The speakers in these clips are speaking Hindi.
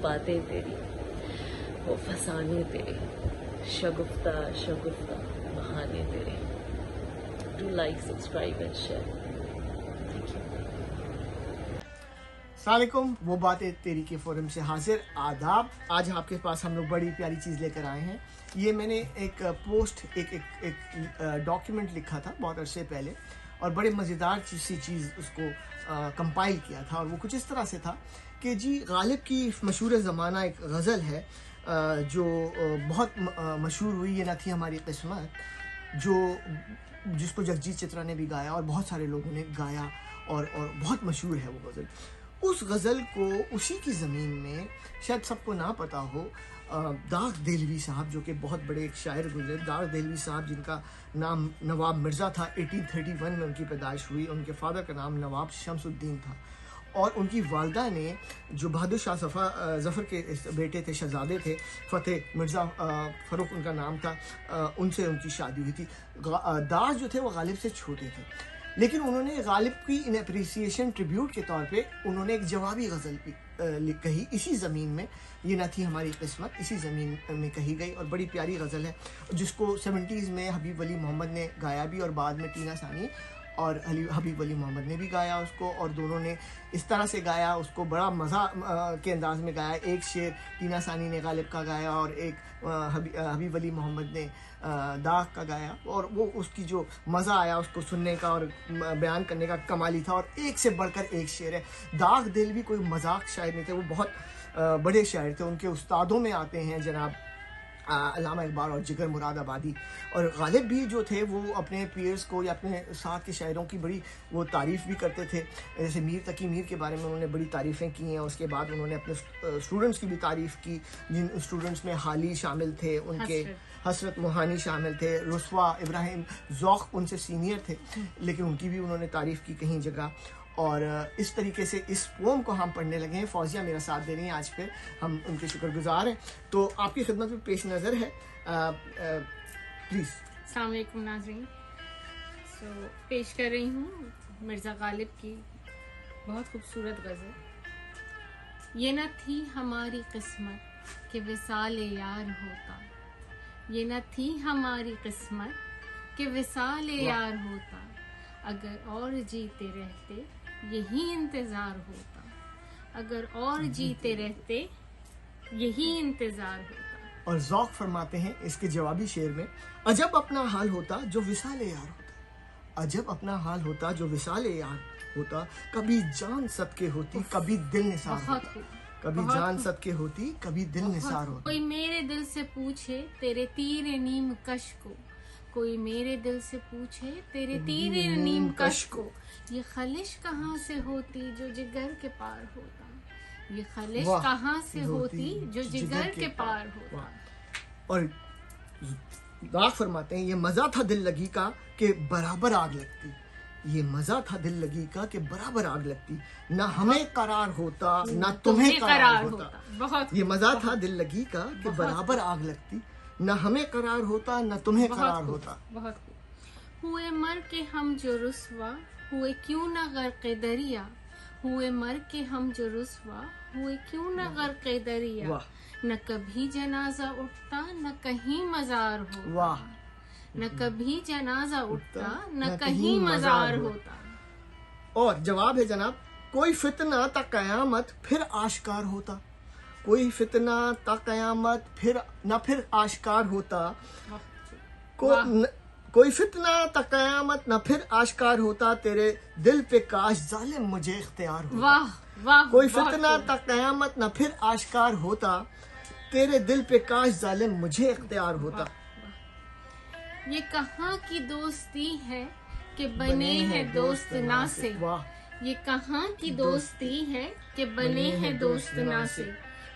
बातें तेरी, वो फसाने तेरे, शगुफ्ता शगुफ्ता बहाने तेरे। Do like, subscribe and share. Thank you. अस्सलामुअलैकुम, वो बातें तेरी के फोरम से हाजिर आदाब। आज आपके पास हम लोग बड़ी प्यारी चीज़ लेकर आए हैं। ये मैंने एक पोस्ट एक डॉक्यूमेंट लिखा था बहुत अरसे पहले, और बड़े मज़ेदार सी चीज़ उसको कंपाइल किया था। और वो कुछ इस तरह से था कि जी, गालिब की मशहूर ज़माना एक गज़ल है जो बहुत मशहूर हुई, ये ना थी हमारी किस्मत, जिसको जगजीत चित्रा ने भी गाया और बहुत सारे लोगों ने गाया, और बहुत मशहूर है वो गज़ल। उस गज़ल को उसी की ज़मीन में, शायद सबको ना पता हो, दाग देलवी साहब, जो कि बहुत बड़े एक शायर गुजरे, दाग देलवी साहब जिनका नाम नवाब मिर्ज़ा था, 1831 में उनकी पैदाइश हुई। उनके फादर का नाम नवाब शमसुद्दीन था, और उनकी वालदा ने, जो बहादुर शाह ज़फ़र के बेटे थे, शहज़ादे थे, फ़तेह मिर्ज़ा फ़ारूक उनका नाम था, उनसे उनकी शादी हुई थी। दाग जो थे वो गालिब से छोटे थे, लेकिन उन्होंने गालिब की इन अप्रिसिएशन ट्रिब्यूट के तौर पे उन्होंने एक जवाबी गज़ल भी कही इसी ज़मीन में, ये ना थी हमारी किस्मत, इसी ज़मीन में कही गई, और बड़ी प्यारी गज़ल है, जिसको 70s में हबीब वली मोहम्मद ने गाया भी, और बाद में टीना सानी और हबीब वली मोहम्मद ने भी गाया उसको, और दोनों ने इस तरह से गाया उसको, बड़ा मज़ा के अंदाज़ में गाया। एक शेर टीना सानी ने गालिब का गाया, और एक हबीब वली मोहम्मद ने दाग का गाया, और वो उसकी जो मज़ा आया उसको सुनने का और बयान करने का कमाली था। और एक से बढ़कर एक शेर है। दाग देलवी कोई मजाक शायर नहीं थे, वो बहुत बड़े शायर थे। उनके उस्तादों में आते हैं जनाब अल्लामा इकबाल और जिगर मुरादाबादी, और गालिब भी जो थे वो अपने पीयर्स को या अपने साथ के शायरों की बड़ी वो तारीफ़ भी करते थे। जैसे मीर तकी मीर के बारे में उन्होंने बड़ी तारीफ़ें की हैं। उसके बाद उन्होंने अपने स्टूडेंट्स की भी तारीफ़ की, जिन स्टूडेंट्स में हाली शामिल थे, उनके हसरत मोहानी शामिल थे, रुस्वा इब्राहिम ज़ौक़ उनसे सीनियर थे, लेकिन उनकी भी उन्होंने तारीफ़ की कहीं जगह। और इस तरीके से इस पोम को हम पढ़ने लगे हैं। फौजिया मेरा साथ दे रही हैं आज पे, हम उनके शुक्रगुजार हैं। तो आपकी खिदमत में पेश नज़र है, प्लीज़। अस्सलाम वालेकुम नाज़रीन। पेश कर रही हूँ मिर्ज़ा गालिब की बहुत खूबसूरत गज़ल। ये न थी हमारी किस्मत कि विसाल यार होता, ये न थी हमारी किस्मत कि विसाल यार होता, अगर और जीते रहते यही इंतज़ार होता, अगर और जीते रहते यही इंतज़ार होता। और ज़ौक़ फरमाते हैं इसके जवाबी शेर में, अजब अपना हाल होता जो विसाल यार होता, अजब अपना हाल होता जो विसाल यार होता, कभी जान सदके होती कभी दिल निसार होता, कभी जान सदके होती कभी दिल निसार होता। कोई मेरे दिल से पूछे तेरे तीर नीम कश को, कोई मेरे दिल से पूछे तेरे तीर नीम कश को, ये खलिश कहाँ से होती जो जिगर के पार होता, ये खलिश कहाँ से होती जो जिगर के पार होता। और दाग फरमाते हैं, ये मजा था दिल लगी का कि बराबर आग लगती, ये मजा था दिल लगी का कि बराबर आग लगती, ना हमें करार होता ना तुम्हें करार होता। बहुत ये मजा था दिल लगी का कि बराबर आग लगती, न हमें करार होता न तुम्हें करार होता। बहुत हुए मर के हम जो रुस्वा हुए क्यों न गर्क़ दरिया, हुए मर के हम जो रुस्वा हुए क्यों न गर्क़ दरिया, न कभी जनाजा उठता न कहीं मजार होता, न कभी जनाजा उठता न कहीं मजार होता। और जवाब है जनाब, कोई फितना ता कयामत फिर आश्कार होता, कोई फितना ता कयामत फिर आश्कार होता, कोई फितना ता कयामत न फिर आश्कार होता, तेरे दिल पे काश जालिम मुझे इख्तियार होता। वाह वाह। कोई फितना ता कयामत न फिर आश्कार होता, तेरे दिल पे काश जालिम मुझे इख्तियार होता। ये कहाँ की दोस्ती है कि बने हैं दोस्त ना से, ये कहाँ की दोस्ती है कि बने हैं दोस्त ना से,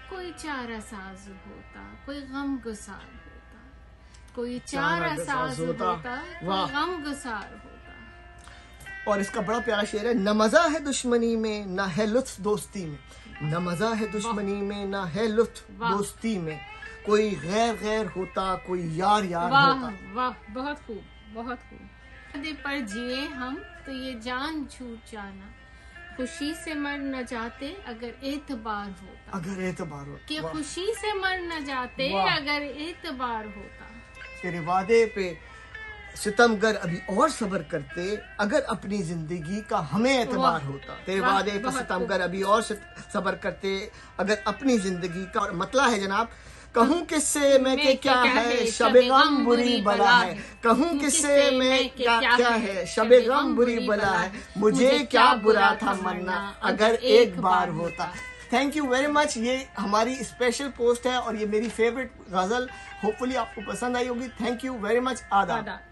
कोई चारा साज होता कोई गम गुसार होता, कोई चारा साज होता कोई गम गुसार होता। और इसका बड़ा प्यारा शेर है, न मजा है दुश्मनी में न है लुत्फ दोस्ती में, न मजा है दुश्मनी में न है लुत्फ दोस्ती में, कोई गैर गैर होता कोई यार यार होता। वाह, बहुत खूब बहुत खूब। पर जिए हम तो ये जान छूट जाना, खुशी से मर न जाते अगर एतबार होता, अगर एतबार हो। कि वाह। खुशी से मर न जाते वाह। अगर एतबार होता। तेरे वादे पे सितमगर अभी और सब्र करते अगर अपनी जिंदगी का हमें एतबार वाह। होता। तेरे वाह, वादे पे बहुत सितमगर अभी और सब्र करते अगर अपनी जिंदगी का। और मतला है जनाब, कहूँ किससे मैं के क्या है, शबे गम बुरी बला है। कहूँ किससे मैं क्या है, शबे गम बुरी बला है। मुझे क्या बुरा था मरना अगर एक बार होता। Thank you very much. ये हमारी स्पेशल पोस्ट है और ये मेरी फेवरेट गजल, होपफुली आपको पसंद आई होगी। Thank you very much. आदाब।